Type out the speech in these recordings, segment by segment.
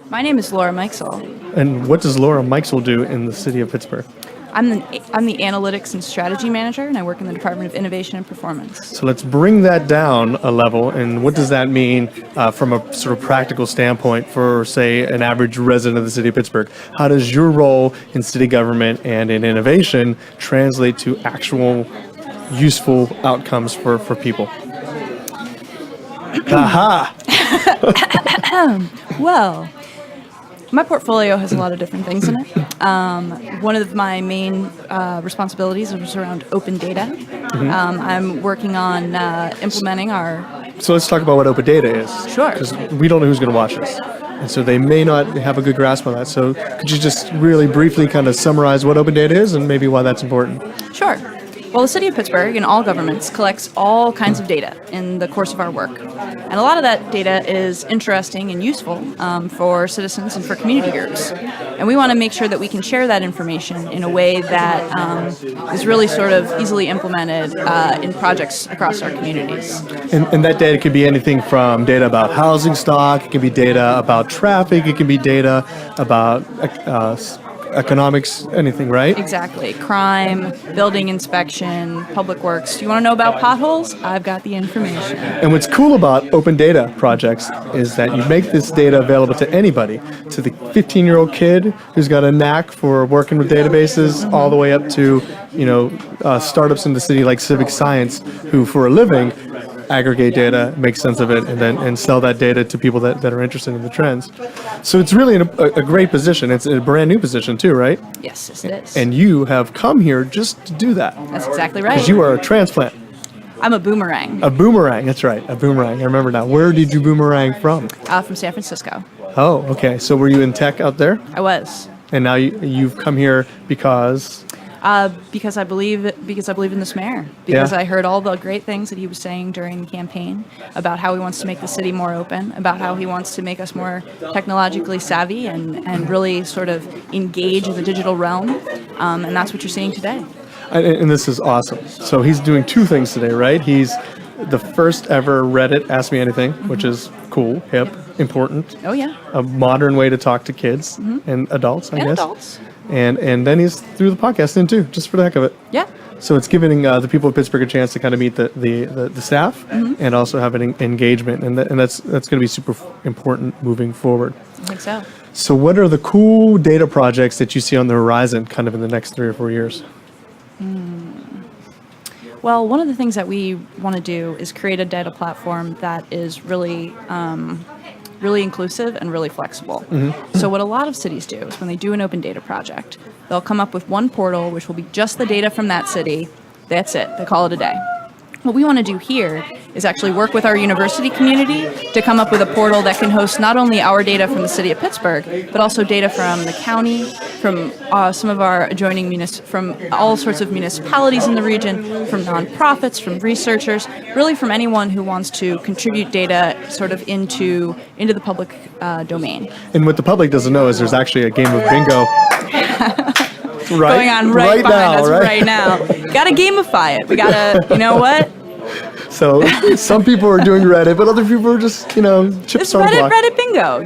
My name is Laura Meixell. And what does Laura Meixell do in the City of Pittsburgh? I'm the Analytics and Strategy Manager, and I work in the Department of Innovation and Performance. So let's bring that down a level, and what does that mean from a sort of practical standpoint for, say, an average resident of the City of Pittsburgh? How does your role in city government and in innovation translate to actual useful outcomes for people? Aha! Well, my portfolio has a lot of different things in it. One of my main responsibilities is around open data. I'm working on implementing our... So let's talk about what open data is. Sure. Because we don't know who's going to watch this. And so they may not have a good grasp on that. So could you just really briefly kind of summarize what open data is and maybe why that's important? Sure. Well, the City of Pittsburgh and all governments collects all kinds of data in the course of our work. And a lot of that data is interesting and useful for citizens and for community groups. And we want to make sure that we can share that information in a way that is really sort of easily implemented in projects across our communities. And that data could be anything from data about housing stock, it can be data about traffic, it can be data about economics, anything, right? Exactly. Crime, building inspection, public works. Do you want to know about potholes? I've got the information. And what's cool about open data projects is that you make this data available to anybody, to the 15-year-old kid who's got a knack for working with databases, all the way up to, startups in the city like Civic Science, who for a living aggregate data, make sense of it, and sell that data to people that are interested in the trends. So it's really a great position. It's a brand new position too, right? Yes, it is. And you have come here just to do that. That's exactly right. Because you are a transplant. I'm a boomerang. A boomerang, that's right, a boomerang. I remember now. Where did you boomerang from? From San Francisco. Oh, okay. So were you in tech out there? I was. And now you've come here because... Because I believe in this mayor. Because Yeah. I heard all the great things that he was saying during the campaign about how he wants to make the city more open, about how he wants to make us more technologically savvy and really sort of engage in the digital realm. And that's what you're seeing today. And this is awesome. So he's doing two things today, right? He's the first ever Reddit Ask Me Anything, which is cool, hip, important. Oh, yeah. A modern way to talk to kids and adults, I guess. Adults. And then he's through the podcast in too, just for the heck of it. Yeah. So it's giving the people of Pittsburgh a chance to kind of meet the staff and also have an engagement, and that's going to be super important moving forward. I think so. So what are the cool data projects that you see on the horizon kind of in the next 3 or 4 years? Well, one of the things that we want to do is create a data platform that is really inclusive and really flexible. So what a lot of cities do is when they do an open data project, they'll come up with one portal which will be just the data from that city. That's it. They call it a day. What we want to do here is actually work with our university community to come up with a portal that can host not only our data from the City of Pittsburgh, but also data from the county, from some of our adjoining from all sorts of municipalities in the region, from nonprofits, from researchers, really from anyone who wants to contribute data sort of into the public domain. And what the public doesn't know is there's actually a game of bingo going on right behind us right now. Got to gamify it. We got to, you know what? So some people are doing Reddit, but other people are just, chips It's on the block. Reddit bingo,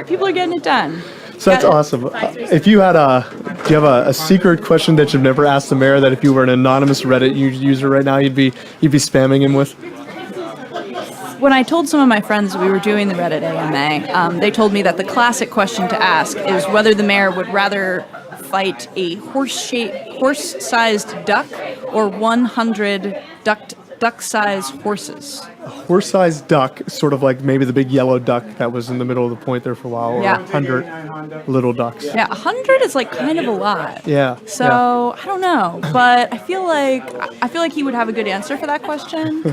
People are getting it done. So that's awesome. If you had do you have a secret question that you've never asked the mayor that if you were an anonymous Reddit user right now, you'd be spamming him with? When I told some of my friends we were doing the Reddit AMA, they told me that the classic question to ask is whether the mayor would rather fight a horse-sized duck or 100 duck-sized horses. A horse-sized duck, sort of like maybe the big yellow duck that was in the middle of the point there for a while, or 100 little ducks. Yeah, 100 is like kind of a lot. Yeah. So I don't know, but I feel like he would have a good answer for that question,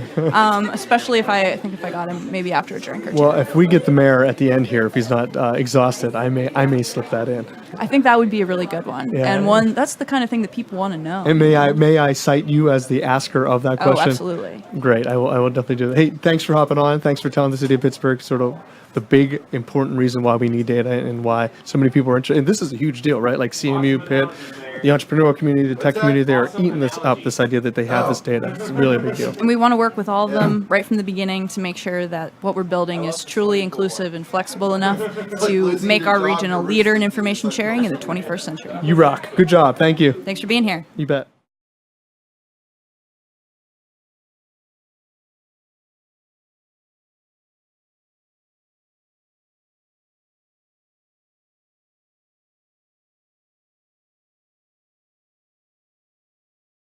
especially if I got him maybe after a drink or two. Well, if we get the mayor at the end here, if he's not exhausted, I may slip that in. I think that would be a really good one, and that's the kind of thing that people want to know. And may I cite you as the asker of that question? Oh, absolutely. Great, I will definitely do that. Hey, Hey, thanks for hopping on. Thanks for telling the City of Pittsburgh sort of the big important reason why we need data and why so many people are interested. And this is a huge deal, right? Like CMU, Pitt, the entrepreneurial community, the tech community, they are eating this up, this idea that they have this data. It's really a big deal. And we want to work with all of them right from the beginning to make sure that what we're building is truly inclusive and flexible enough to make our region a leader in information sharing in the 21st century. You rock. Good job. Thank you. Thanks for being here. You bet.